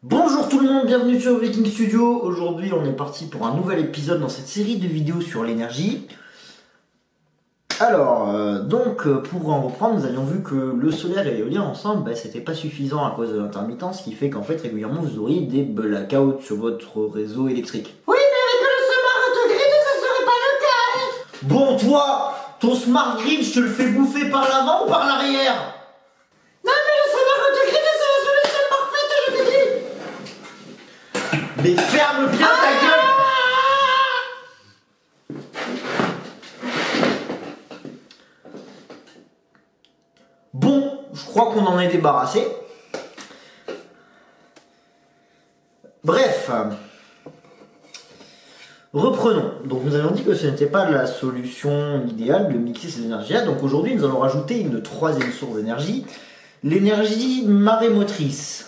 Bonjour tout le monde, bienvenue sur Viking Studio. Aujourd'hui on est parti pour un nouvel épisode dans cette série de vidéos sur l'énergie. Pour en reprendre, nous avions vu que le solaire et l'éolien ensemble, c'était pas suffisant à cause de l'intermittence, ce qui fait qu'en fait régulièrement vous auriez des blackouts sur votre réseau électrique. Oui, mais avec le smart grid, ça serait pas le cas. Bon toi, ton smart grid, je te le fais bouffer par l'avant ou par l'arrière? Non, mais le smart grid, c'est la solution parfaite, je te dis. Mais ferme bien ta gueule! Bon, je crois qu'on en est débarrassé. Bref, reprenons. Donc nous avions dit que ce n'était pas la solution idéale de mixer ces énergies-là. Donc aujourd'hui, nous allons rajouter une troisième source d'énergie, l'énergie marémotrice.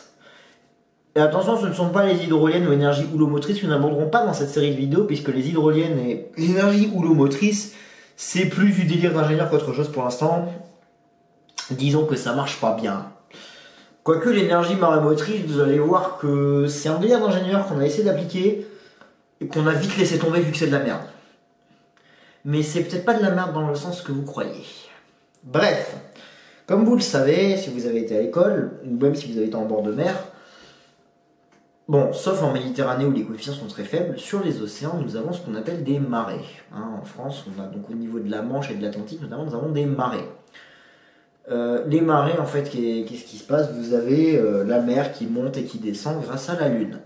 Et attention, ce ne sont pas les hydroliennes ou énergies houlomotrices que nous n'aborderons pas dans cette série de vidéos, puisque les hydroliennes et l'énergie houlomotrice, c'est plus du délire d'ingénieur qu'autre chose pour l'instant. Disons que ça marche pas bien. Quoique l'énergie marémotrice, vous allez voir que c'est un délire d'ingénieur qu'on a essayé d'appliquer et qu'on a vite laissé tomber vu que c'est de la merde. Mais c'est peut-être pas de la merde dans le sens que vous croyez. Bref, comme vous le savez, si vous avez été à l'école, ou même si vous avez été en bord de mer, bon, sauf en Méditerranée où les coefficients sont très faibles, sur les océans, nous avons ce qu'on appelle des marées. En France, on a donc au niveau de la Manche et de l'Atlantique, notamment, nous avons des marées. Les marées, en fait, qu'est-ce qui se passe? Vous avez la mer qui monte et qui descend grâce à la Lune.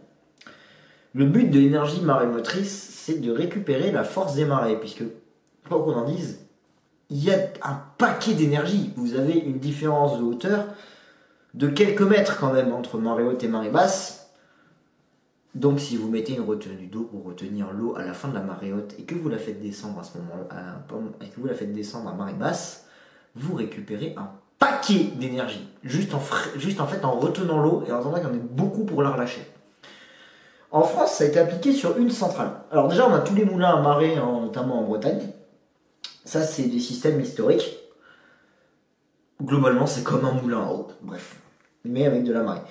Le but de l'énergie marémotrice, c'est de récupérer la force des marées, puisque, quoi qu'on en dise, il y a un paquet d'énergie. Vous avez une différence de hauteur de quelques mètres quand même entre marée haute et marée basse. Donc si vous mettez une retenue d'eau pour retenir l'eau à la fin de la marée haute et que vous la faites descendre à ce moment-là, et que vous la faites descendre à marée basse, vous récupérez un paquet d'énergie, juste en fait en retenant l'eau et en attendant qu'il y en ait beaucoup pour la relâcher. En France, ça a été appliqué sur une centrale. Alors déjà, on a tous les moulins à marée, notamment en Bretagne. Ça, c'est des systèmes historiques. Globalement, c'est comme un moulin à eau, bref, mais avec de la marée.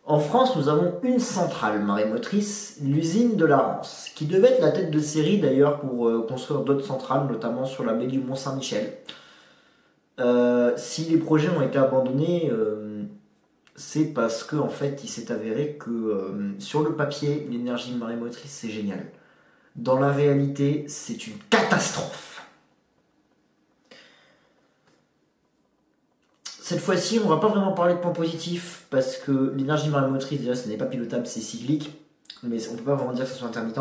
En France, nous avons une centrale marémotrice, l'usine de la Rance, qui devait être la tête de série d'ailleurs pour construire d'autres centrales, notamment sur la baie du Mont-Saint-Michel. Si les projets ont été abandonnés, c'est parce que en fait, il s'est avéré que sur le papier, l'énergie marémotrice c'est génial. Dans la réalité, c'est une catastrophe. Cette fois-ci, on va pas vraiment parler de points positifs parce que l'énergie marémotrice, déjà, ce n'est pas pilotable, c'est cyclique, mais on peut pas vraiment dire que ce soit intermittent.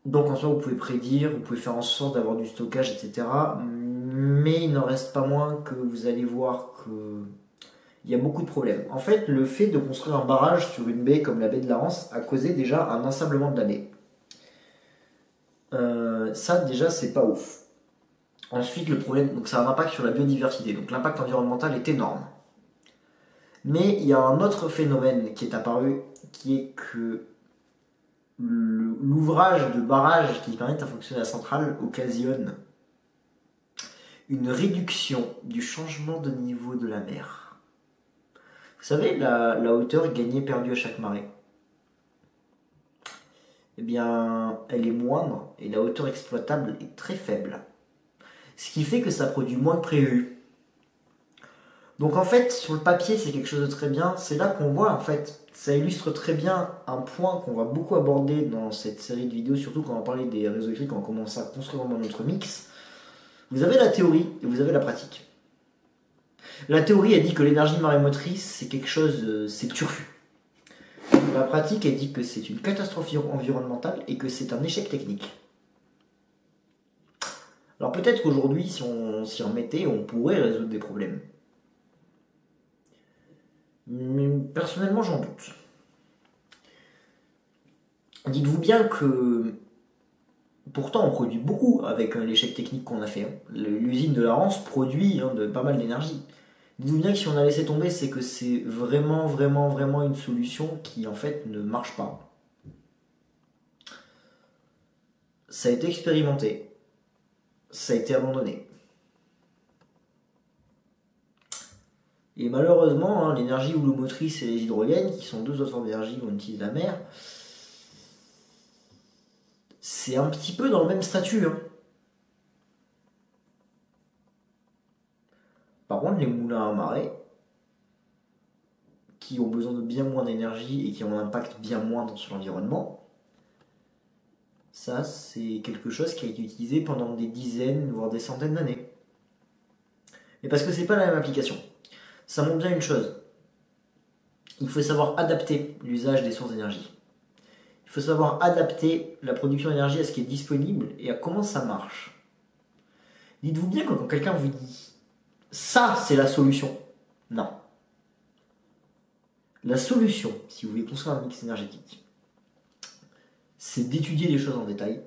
Donc en soi, vous pouvez prédire, vous pouvez faire en sorte d'avoir du stockage, etc. Mais il n'en reste pas moins que vous allez voir qu'il y a beaucoup de problèmes. En fait, le fait de construire un barrage sur une baie comme la baie de la Rance a causé déjà un ensablement de la baie. Ça, déjà, c'est pas ouf. Ensuite, le problème, donc ça a un impact sur la biodiversité. Donc l'impact environnemental est énorme. Mais il y a un autre phénomène qui est apparu, qui est que l'ouvrage de barrage qui permet de faire fonctionner la centrale occasionne une réduction du changement de niveau de la mer. Vous savez, la hauteur gagnée perdue à chaque marée, eh bien, elle est moindre et la hauteur exploitable est très faible. Ce qui fait que ça produit moins que prévu. Donc en fait, sur le papier, c'est quelque chose de très bien. C'est là qu'on voit, en fait, ça illustre très bien un point qu'on va beaucoup aborder dans cette série de vidéos, surtout quand on va parler des réseaux électriques, quand on commence à construire vraiment notre mix. Vous avez la théorie et vous avez la pratique. La théorie, elle dit que l'énergie marémotrice, c'est quelque chose, c'est turfu. La pratique, elle dit que c'est une catastrophe environnementale et que c'est un échec technique. Alors peut-être qu'aujourd'hui, si on s'y remettait, on pourrait résoudre des problèmes. Mais personnellement, j'en doute. Dites-vous bien que pourtant on produit beaucoup avec l'échec technique qu'on a fait. L'usine de la Rance produit de pas mal d'énergie. Dites-vous bien que si on a laissé tomber, c'est que c'est vraiment une solution qui en fait ne marche pas. Ça a été expérimenté. Ça a été abandonné. Et malheureusement, hein, l'énergie houlomotrice et les hydroliennes, qui sont deux autres formes d'énergie qu'on utilise la mer, c'est un petit peu dans le même statut. Hein. Par contre, les moulins à marée, qui ont besoin de bien moins d'énergie et qui ont un impact bien moindre sur l'environnement, ça, c'est quelque chose qui a été utilisé pendant des dizaines, voire des centaines d'années. Mais parce que c'est pas la même application. Ça montre bien une chose. Il faut savoir adapter l'usage des sources d'énergie. Il faut savoir adapter la production d'énergie à ce qui est disponible et à comment ça marche. Dites-vous bien que quand quelqu'un vous dit « ça, c'est la solution », non. La solution, si vous voulez construire un mix énergétique, c'est d'étudier les choses en détail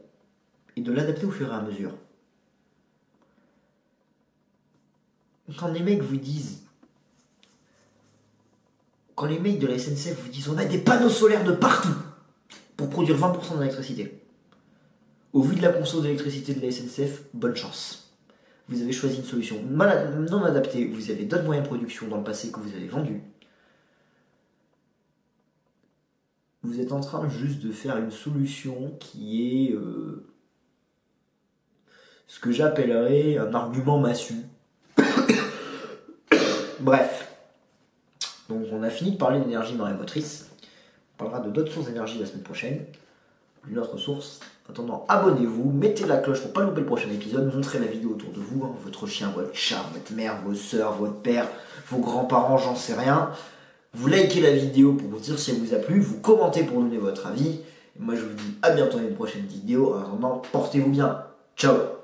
et de l'adapter au fur et à mesure. Quand les mecs vous disent, quand les mecs de la SNCF vous disent on a des panneaux solaires de partout pour produire 20% d'électricité, au vu de la conso d'électricité de la SNCF, bonne chance. Vous avez choisi une solution non adaptée, vous avez d'autres moyens de production dans le passé que vous avez vendus. Vous êtes en train juste de faire une solution qui est ce que j'appellerais un argument massu. Bref. Donc on a fini de parler d'énergie marémotrice. On parlera de d'autres sources d'énergie la semaine prochaine. Une autre source. En attendant, abonnez-vous, mettez la cloche pour ne pas louper le prochain épisode, montrez la vidéo autour de vous, hein, votre chien, votre chat, votre mère, vos soeurs, votre père, vos grands-parents, j'en sais rien. Vous likez la vidéo pour vous dire si elle vous a plu, vous commentez pour donner votre avis. Et moi je vous dis à bientôt dans une prochaine vidéo. En attendant, portez-vous bien. Ciao.